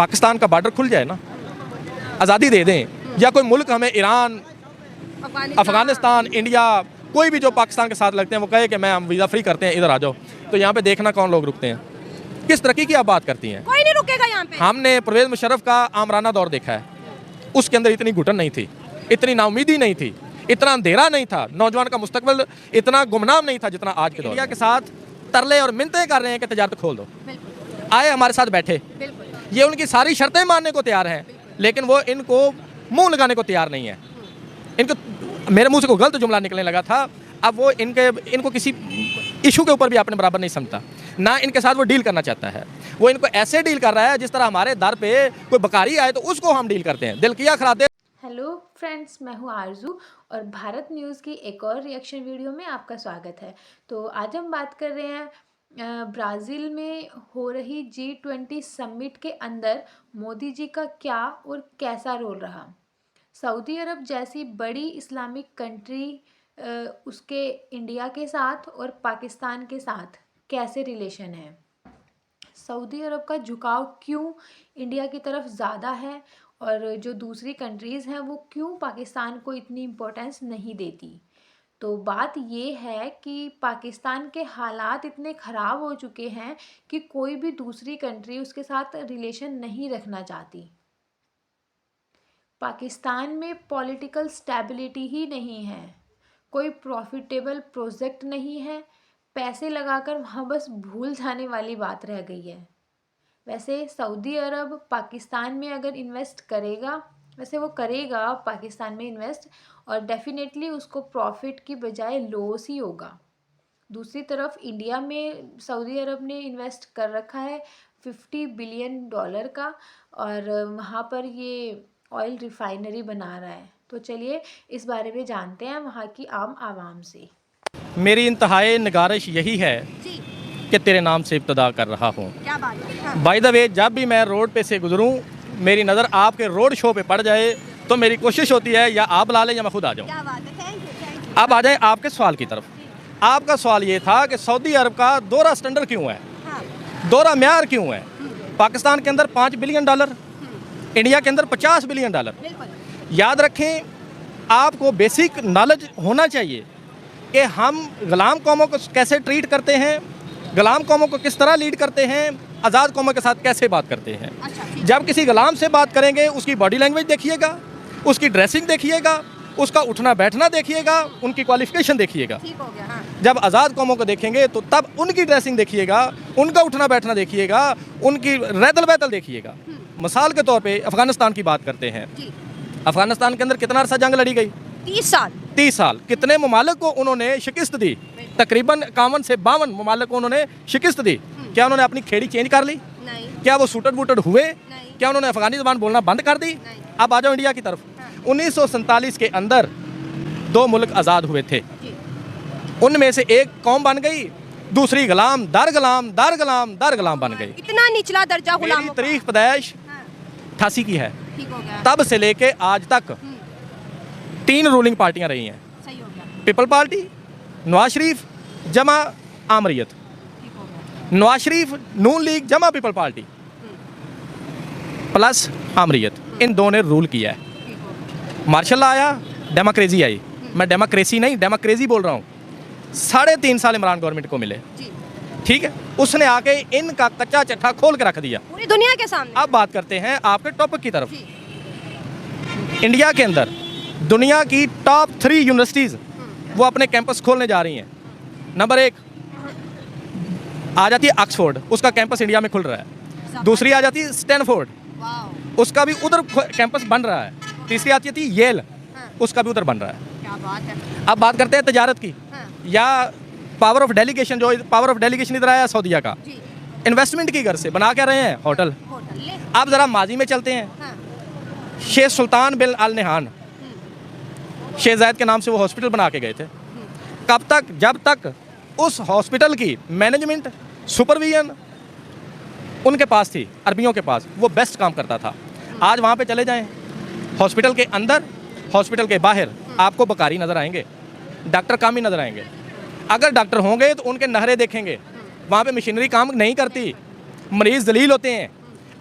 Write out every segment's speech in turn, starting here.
पाकिस्तान का बॉर्डर खुल जाए ना, आज़ादी दे दें, या कोई मुल्क हमें ईरान, अफगानिस्तान, इंडिया, कोई भी जो पाकिस्तान के साथ लगते हैं वो कहे कि मैं हम वीज़ा फ्री करते हैं, इधर आ जाओ, तो यहाँ पे देखना कौन लोग रुकते हैं। किस तरक्की की आप बात करती हैं? कोई नहीं रुकेगा यहाँ पे। हमने परवेज़ मुशर्रफ का आमराना दौर देखा है, उसके अंदर इतनी घुटन नहीं थी, इतनी नाउमीदी नहीं थी, इतना अंधेरा नहीं था, नौजवान का मुस्तकबिल इतना गुमनाम नहीं था जितना आज के दौर। इंडिया के साथ तरले और मिन्नतें कर रहे हैं कि तजारत खोल दो, आए हमारे साथ बैठे, ये उनकी सारी शर्तें मानने को तैयार हैं, लेकिन वो इनको मुंह लगाने को तैयार नहीं है। इनको मेरे मुंह से कोई गलत जुमला निकलने लगा था, अब वो इनको किसी इशू के ऊपर भी अपने बराबर नहीं समझता, ना इनके साथ वो डील करना चाहता है। वो इनको ऐसे डील कर रहा है जिस तरह हमारे दर पे कोई बकारी आए तो उसको हम डील करते हैं, दिल किया खरादे। हेलो फ्रेंड्स, मैं हूँ आरजू और भारत न्यूज़ की एक और रिएक्शन वीडियो में आपका स्वागत है। तो आज हम बात कर रहे हैं ब्राज़ील में हो रही G20 समिट के अंदर मोदी जी का क्या और कैसा रोल रहा। सऊदी अरब जैसी बड़ी इस्लामिक कंट्री उसके इंडिया के साथ और पाकिस्तान के साथ कैसे रिलेशन है, सऊदी अरब का झुकाव क्यों इंडिया की तरफ ज़्यादा है और जो दूसरी कंट्रीज़ हैं वो क्यों पाकिस्तान को इतनी इम्पोर्टेंस नहीं देती। तो बात ये है कि पाकिस्तान के हालात इतने ख़राब हो चुके हैं कि कोई भी दूसरी कंट्री उसके साथ रिलेशन नहीं रखना चाहती। पाकिस्तान में पॉलिटिकल स्टेबिलिटी ही नहीं है, कोई प्रॉफिटेबल प्रोजेक्ट नहीं है, पैसे लगाकर वहाँ बस भूल जाने वाली बात रह गई है। वैसे सऊदी अरब पाकिस्तान में अगर इन्वेस्ट करेगा, वैसे वो करेगा पाकिस्तान में इन्वेस्ट, और डेफिनेटली उसको प्रॉफिट की बजाय लॉस ही होगा। दूसरी तरफ इंडिया में सऊदी अरब ने इन्वेस्ट कर रखा है $50 बिलियन का, और वहाँ पर ये ऑयल रिफाइनरी बना रहा है। तो चलिए इस बारे में जानते हैं वहाँ की आम आवाम से। मेरी इंतहाई निगारिश यही है कि तेरे नाम से इब्तदा कर रहा हूँ। क्या बात है। बाय द वे, जब भी मैं रोड पे से गुजरूँ, मेरी नज़र आपके रोड शो पे पड़ जाए तो मेरी कोशिश होती है या आप ला लें या मैं खुद आ जाऊँ। क्या बात है, थैंक यू। अब आ जाए आपके सवाल की तरफ। आपका सवाल ये था कि सऊदी अरब का दोहरा स्टैंडर्ड क्यों है, दोहरा म्यार क्यों है। पाकिस्तान के अंदर $5 बिलियन, इंडिया के अंदर $50 बिलियन। याद रखें, आपको बेसिक नॉलेज होना चाहिए कि हम गुलाम कौमों को कैसे ट्रीट करते हैं, गुलाम कौमों को किस तरह लीड करते हैं, आज़ाद कौमों के साथ कैसे बात करते हैं। जब किसी गुलाम से बात करेंगे उसकी बॉडी लैंग्वेज देखिएगा, उसकी ड्रेसिंग देखिएगा, उसका उठना बैठना देखिएगा, उनकी क्वालिफिकेशन देखिएगा। जब आज़ाद कौमों को देखेंगे तो तब उनकी ड्रेसिंग देखिएगा, उनका उठना बैठना देखिएगा, उनकी रैदल बैतल देखिएगा। मिसाल के तौर पे अफ़गानिस्तान की बात करते हैं। अफ़गानिस्तान के अंदर कितना अरसा जंग लड़ी गई? 30 साल। कितने ममालिक को उन्होंने शिकस्त दी? तकरीबन 51 से 52 ममालिक को उन्होंने शिकस्त दी। क्या उन्होंने अपनी खेड़ी चेंज कर ली? नहीं। क्या वो सूटड बूटड हुए? नहीं। क्या उन्होंने अफगानी ज़बान बोलना बंद कर दी? नहीं। अब आ जाओ इंडिया की तरफ। 1947 के अंदर 2 मुल्क आज़ाद हुए थे, उनमें से एक कौम बन गई, दूसरी गुलाम दर गुलाम दर गुलाम दर गुलाम बन गई। इतना निचला दर्जा गुलाम। तारीख पैदाइश 88 की है। तब से लेके आज तक 3 रूलिंग पार्टियां रही हैं। सही हो गया। पीपल पार्टी, नवाज शरीफ जमा आमरीत, नवाज शरीफ नून लीग जमा पीपल पार्टी प्लस आमरीत, इन दोनों ने रूल किया है। मार्शल आया, डेमोक्रेसी आई। मैं डेमोक्रेसी नहीं डेमोक्रेसी बोल रहा हूँ। 3.5 साल इमरान गवर्नमेंट को मिले, ठीक है, उसने आके इनका कच्चा चट्टा खोल के रख दिया पूरी दुनिया के सामने। अब बात करते हैं आपके टॉपिक की तरफ। इंडिया के अंदर दुनिया की टॉप 3 यूनिवर्सिटीज़ वो अपने कैंपस खोलने जा रही हैं। नंबर 1 आ जाती है ऑक्सफोर्ड, उसका कैंपस इंडिया में खुल रहा है। दूसरी आ जाती है स्टैनफोर्ड, उसका भी उधर कैंपस बन रहा है। तीसरी आती थी येल, उसका भी उधर बन रहा है। क्या बात है। अब बात करते हैं तजारत की, या पावर ऑफ डेलीगेशन। जो पावर ऑफ डेलीगेशन इधर आया सऊदीया का, इन्वेस्टमेंट की घर से बना क्या रहे हैं होटल। अब ज़रा माजी में चलते हैं। शेख सुल्तान बिन अल नहान, शेख जायद के नाम से वो हॉस्पिटल बना के गए थे। कब तक? जब तक उस हॉस्पिटल की मैनेजमेंट सुपरविजन उनके पास थी, अरबियों के पास, वो बेस्ट काम करता था। आज वहाँ पे चले जाएं, हॉस्पिटल के अंदर, हॉस्पिटल के बाहर आपको बकारी नज़र आएंगे, डॉक्टर काम ही नज़र आएंगे। अगर डॉक्टर होंगे तो उनके नहरे देखेंगे, वहाँ पे मशीनरी काम नहीं करती, मरीज़ जलील होते हैं।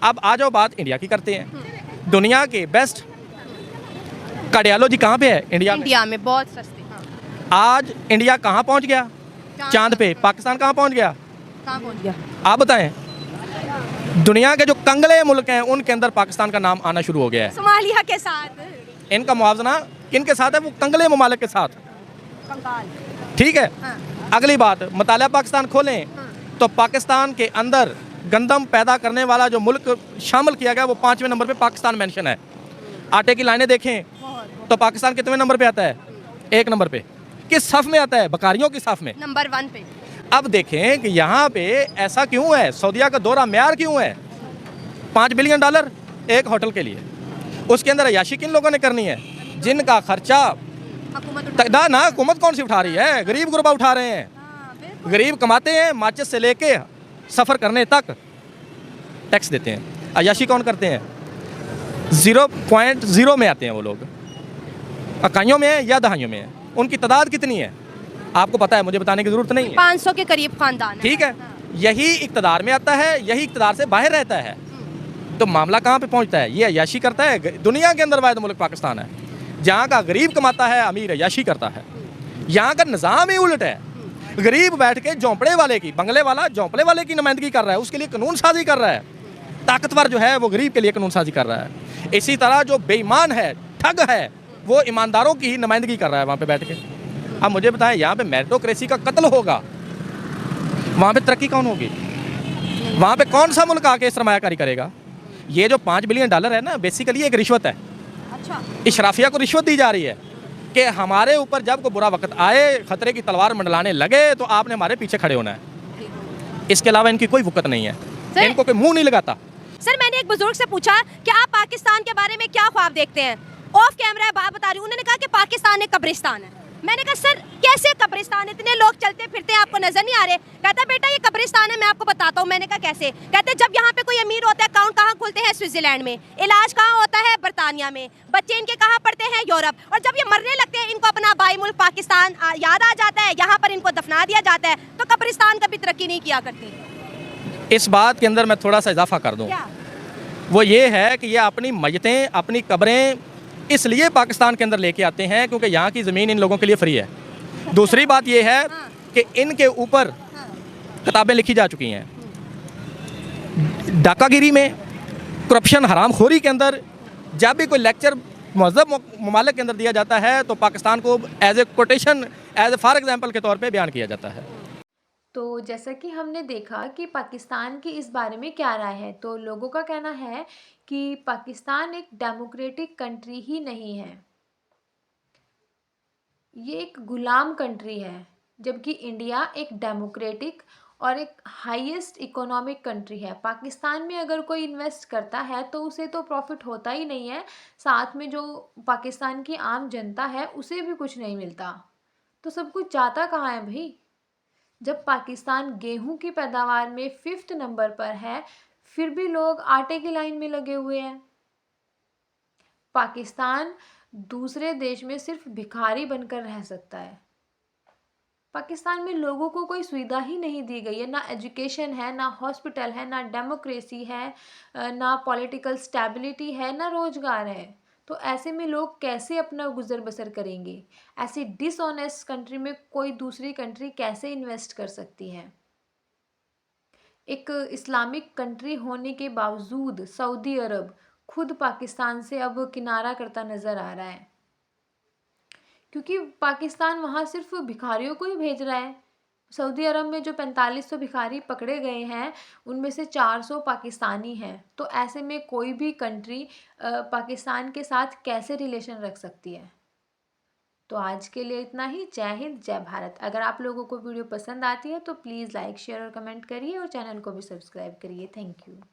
अब आ जाओ बात इंडिया की करते हैं। दुनिया के बेस्ट कार्डियोलॉजी कहाँ पे है? इंडिया में। इंडिया में बहुत सस्ती। हाँ। आज इंडिया कहाँ पहुँच गया? चांद पे। पाकिस्तान कहाँ पहुँच गया? कहाँ पहुँच गया? आप बताएं। दुनिया के जो कंगले मुल्क हैं उनके अंदर पाकिस्तान का नाम आना शुरू हो गया है। सोमालिया के साथ। इनका मुआवजना किनके साथ है? वो कंगले ममालिक के साथ। कंगाल। ठीक है। हाँ। अगली बात, मुतालिया पाकिस्तान खोलें तो पाकिस्तान के अंदर गंदम पैदा करने वाला जो मुल्क शामिल किया गया वो 5वें नंबर पे पाकिस्तान मेंशन है। आटे की लाइनें देखें तो पाकिस्तान कितने नंबर पे आता है? 1 नंबर पे। किस सफ में आता है? बकारियों की सफ में, नंबर 1 पे। अब देखें कि यहाँ पे ऐसा क्यों है? सऊदीया का दौरा म्यार क्यों है? $5 बिलियन एक होटल के लिए, उसके अंदर अय्याशी किन लोगों ने करनी है? जिनका खर्चा ना हुकूमत कौन सी उठा रही है? गरीब गुरबा उठा रहे हैं। गरीब कमाते हैं, माचिस से लेके सफ़र करने तक टैक्स देते हैं। अय्याशी कौन करते हैं? 0.0 में आते हैं वो लोग, इकाइयों में है या दहाइयों में है। उनकी तादाद कितनी है आपको पता है, मुझे बताने की ज़रूरत नहीं है। 500 के करीब खानदान है। ठीक है। यही इक़्तिदार में आता है, यही इक़्तिदार से बाहर रहता है, तो मामला कहाँ पे पहुँचता है? ये अय्याशी करता है। दुनिया के अंदर वाहिद मुल्क पाकिस्तान है जहाँ का गरीब कमाता है, अमीर अय्याशी करता है। यहाँ का निज़ाम ही उल्ट है। गरीब बैठ के झोंपड़े वाले की, बंगले वाला झोंपड़े वाले की नुमाइंदगी कर रहा है, उसके लिए कानून साजी कर रहा है। ताकतवर जो है वो गरीब के लिए कानून साजी कर रहा है। इसी तरह जो बेईमान है, ठग है, वो ईमानदारों की ही नुमाइंदगी कर रहा है वहाँ पे बैठ के। अब मुझे बताएं, यहाँ पे मेरिटोक्रेसी का कत्ल होगा, वहाँ पे तरक्की कौन होगी? वहाँ पे कौन सा मुल्क आके सरमायाकारी करेगा? ये जो $5 बिलियन है ना, बेसिकली एक रिश्वत है। अच्छा। इशराफिया को रिश्वत दी जा रही है कि हमारे ऊपर जब कोई बुरा वक्त आए, खतरे की तलवार मंडलाने लगे, तो आपने हमारे पीछे खड़े होना है। इसके अलावा इनकी कोई वक़्त नहीं है, इनको कोई मुंह नहीं लगाता। सर, मैंने एक बुजुर्ग से पूछा कि आप पाकिस्तान के बारे में क्या ख्वाब देखते हैं? ऑफ कैमरा बात बता रही हूँ। उन्होंने कहा कि पाकिस्तान एक कब्रिस्तान है। मैंने कहा सर कैसे कब्रिस्तान? इतने लोग चलते फिरते हैं, आपको नजर नहीं आ रहे? कहता बेटा ये कब्रिस्तान है, मैं आपको बताता हूँ। मैंने कहा कैसे? कहते जब यहाँ पे कोई अमीर होता है, अकाउंट कहाँ खुलते हैं? स्विट्जरलैंड में। इलाज कहाँ होता है? बरतानिया में। बच्चे इनके कहाँ पढ़ते हैं? यूरोप। और जब ये मरने लगते हैं, इनको अपना बाई मुल्क पाकिस्तान याद आ जाता है, यहाँ पर इनको दफना दिया जाता है। तो कब्रिस्तान कभी तरक्की नहीं किया करती। इस बात के अंदर मैं थोड़ा सा इजाफा कर दूँ, वो ये है कि ये अपनी मयतें, अपनी कब्रें इसलिए पाकिस्तान के अंदर लेके आते हैं क्योंकि यहाँ की ज़मीन इन लोगों के लिए फ्री है। दूसरी बात ये है कि इनके ऊपर किताबें लिखी जा चुकी हैं। डाकागिरी में, करप्शन, हरामखोरी के अंदर जब भी कोई लेक्चर महज़ब ममालिक के अंदर दिया जाता है तो पाकिस्तान को as a quotation, as a for example के तौर पे बयान किया जाता है। तो जैसा कि हमने देखा कि पाकिस्तान की इस बारे में क्या राय है, तो लोगों का कहना है कि पाकिस्तान एक डेमोक्रेटिक कंट्री ही नहीं है, ये एक गुलाम कंट्री है। जबकि इंडिया एक डेमोक्रेटिक और एक हाईएस्ट इकोनॉमिक कंट्री है। पाकिस्तान में अगर कोई इन्वेस्ट करता है तो उसे तो प्रॉफिट होता ही नहीं है, साथ में जो पाकिस्तान की आम जनता है उसे भी कुछ नहीं मिलता। तो सब कुछ जाता कहाँ है भाई? जब पाकिस्तान गेहूं की पैदावार में 5th नंबर पर है, फिर भी लोग आटे की लाइन में लगे हुए हैं। पाकिस्तान दूसरे देश में सिर्फ भिखारी बनकर रह सकता है। पाकिस्तान में लोगों को कोई सुविधा ही नहीं दी गई है, ना एजुकेशन है, ना हॉस्पिटल है, ना डेमोक्रेसी है, ना पॉलिटिकल स्टेबिलिटी है, ना रोजगार है। तो ऐसे में लोग कैसे अपना गुजर बसर करेंगे? ऐसी डिसऑनेस्ट कंट्री में कोई दूसरी कंट्री कैसे इन्वेस्ट कर सकती है? एक इस्लामिक कंट्री होने के बावजूद सऊदी अरब खुद पाकिस्तान से अब किनारा करता नज़र आ रहा है, क्योंकि पाकिस्तान वहाँ सिर्फ भिखारियों को ही भेज रहा है। सऊदी अरब में जो 4500 भिखारी पकड़े गए हैं, उनमें से 400 पाकिस्तानी हैं। तो ऐसे में कोई भी कंट्री पाकिस्तान के साथ कैसे रिलेशन रख सकती है? तो आज के लिए इतना ही। जय हिंद, जय भारत। अगर आप लोगों को वीडियो पसंद आती है तो प्लीज़ लाइक, शेयर और कमेंट करिए और चैनल को भी सब्सक्राइब करिए। Thank you.